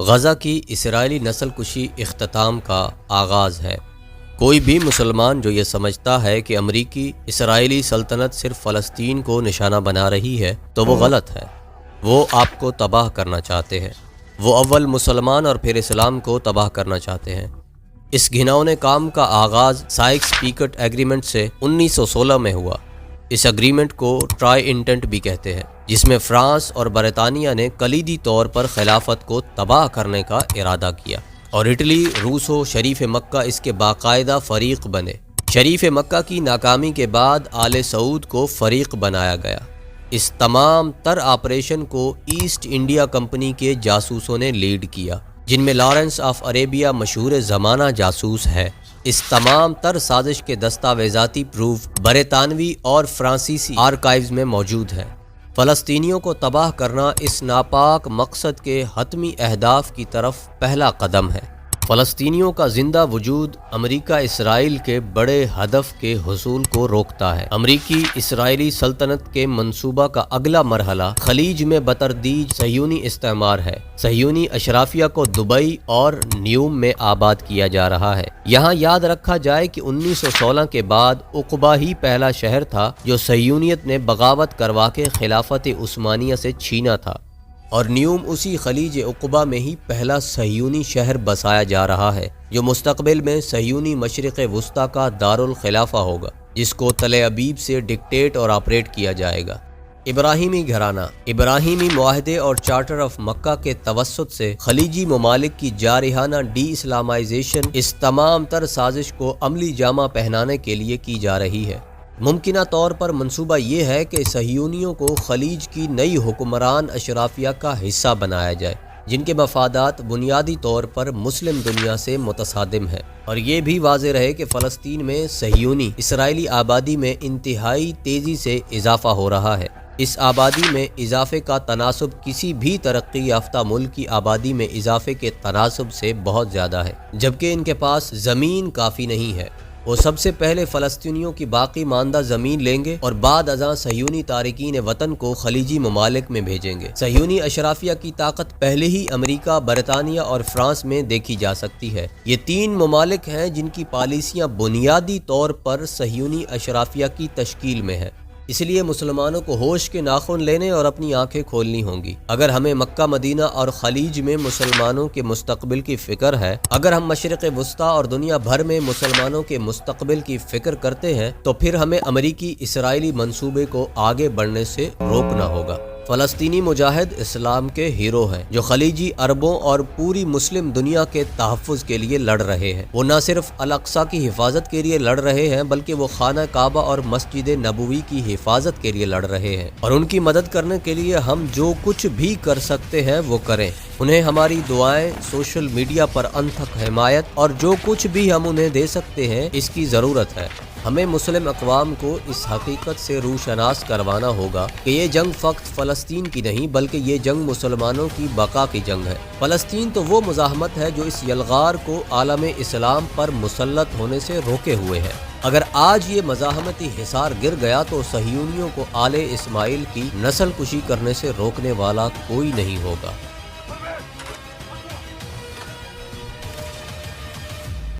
غزہ کی اسرائیلی نسل کشی اختتام کا آغاز ہے۔ کوئی بھی مسلمان جو یہ سمجھتا ہے کہ امریکی اسرائیلی سلطنت صرف فلسطین کو نشانہ بنا رہی ہے تو وہ غلط ہے۔ وہ آپ کو تباہ کرنا چاہتے ہیں۔ وہ اول مسلمان اور پھر اسلام کو تباہ کرنا چاہتے ہیں۔ اس گھناؤنے کام کا آغاز سائکس پیکٹ ایگریمنٹ سے 1916 میں ہوا۔ اس ایگریمنٹ کو ٹرائی انٹینٹ بھی کہتے ہیں، جس میں فرانس اور برطانیہ نے کلیدی طور پر خلافت کو تباہ کرنے کا ارادہ کیا، اور اٹلی، روس و شریف مکہ اس کے باقاعدہ فریق بنے۔ شریف مکہ کی ناکامی کے بعد آل سعود کو فریق بنایا گیا۔ اس تمام تر آپریشن کو ایسٹ انڈیا کمپنی کے جاسوسوں نے لیڈ کیا، جن میں لارنس آف عربیہ مشہور زمانہ جاسوس ہے۔ اس تمام تر سازش کے دستاویزاتی پروف برطانوی اور فرانسیسی آرکائیوز میں موجود ہے۔ فلسطینیوں کو تباہ کرنا اس ناپاک مقصد کے حتمی اہداف کی طرف پہلا قدم ہے۔ فلسطینیوں کا زندہ وجود امریکہ اسرائیل کے بڑے ہدف کے حصول کو روکتا ہے۔ امریکی اسرائیلی سلطنت کے منصوبہ کا اگلا مرحلہ خلیج میں بتدریج صہیونی استعمار ہے۔ صہیونی اشرافیہ کو دبئی اور نیوم میں آباد کیا جا رہا ہے۔ یہاں یاد رکھا جائے کہ 1916 کے بعد عقبہ ہی پہلا شہر تھا جو صہیونیت نے بغاوت کروا کے خلافت عثمانیہ سے چھینا تھا، اور نیوم اسی خلیج عقبہ میں ہی پہلا صہیونی شہر بسایا جا رہا ہے، جو مستقبل میں صہیونی مشرق وسطیٰ کا دارالخلافہ ہوگا، جس کو تل ابیب سے ڈکٹیٹ اور آپریٹ کیا جائے گا۔ ابراہیمی گھرانہ ابراہیمی معاہدے اور چارٹر آف مکہ کے توسط سے خلیجی ممالک کی جارحانہ ڈی اسلامائزیشن اس تمام تر سازش کو عملی جامہ پہنانے کے لیے کی جا رہی ہے۔ ممکنہ طور پر منصوبہ یہ ہے کہ صہیونیوں کو خلیج کی نئی حکمران اشرافیہ کا حصہ بنایا جائے، جن کے مفادات بنیادی طور پر مسلم دنیا سے متصادم ہیں، اور یہ بھی واضح رہے کہ فلسطین میں صہیونی اسرائیلی آبادی میں انتہائی تیزی سے اضافہ ہو رہا ہے۔ اس آبادی میں اضافے کا تناسب کسی بھی ترقی یافتہ ملک کی آبادی میں اضافے کے تناسب سے بہت زیادہ ہے، جبکہ ان کے پاس زمین کافی نہیں ہے۔ وہ سب سے پہلے فلسطینیوں کی باقی ماندہ زمین لیں گے اور بعد ازاں صہیونی تارکین وطن کو خلیجی ممالک میں بھیجیں گے۔ صہیونی اشرافیہ کی طاقت پہلے ہی امریکہ، برطانیہ اور فرانس میں دیکھی جا سکتی ہے۔ یہ تین ممالک ہیں جن کی پالیسیاں بنیادی طور پر صہیونی اشرافیہ کی تشکیل میں ہیں۔ اس لیے مسلمانوں کو ہوش کے ناخن لینے اور اپنی آنکھیں کھولنی ہوں گی۔ اگر ہمیں مکہ، مدینہ اور خلیج میں مسلمانوں کے مستقبل کی فکر ہے، اگر ہم مشرق وسطیٰ اور دنیا بھر میں مسلمانوں کے مستقبل کی فکر کرتے ہیں، تو پھر ہمیں امریکی اسرائیلی منصوبے کو آگے بڑھنے سے روکنا ہوگا۔ فلسطینی مجاہد اسلام کے ہیرو ہیں، جو خلیجی عربوں اور پوری مسلم دنیا کے تحفظ کے لیے لڑ رہے ہیں۔ وہ نہ صرف الاقصی کی حفاظت کے لیے لڑ رہے ہیں، بلکہ وہ خانہ کعبہ اور مسجد نبوی کی حفاظت کے لیے لڑ رہے ہیں، اور ان کی مدد کرنے کے لیے ہم جو کچھ بھی کر سکتے ہیں وہ کریں۔ انہیں ہماری دعائیں، سوشل میڈیا پر انتھک حمایت اور جو کچھ بھی ہم انہیں دے سکتے ہیں، اس کی ضرورت ہے۔ ہمیں مسلم اقوام کو اس حقیقت سے روشناس کروانا ہوگا کہ یہ جنگ فقط فلسطین کی نہیں، بلکہ یہ جنگ مسلمانوں کی بقا کی جنگ ہے۔ فلسطین تو وہ مزاحمت ہے جو اس یلغار کو عالم اسلام پر مسلط ہونے سے روکے ہوئے ہے۔ اگر آج یہ مزاحمتی حصار گر گیا تو صہیونیوں کو آل اسماعیل کی نسل کشی کرنے سے روکنے والا کوئی نہیں ہوگا۔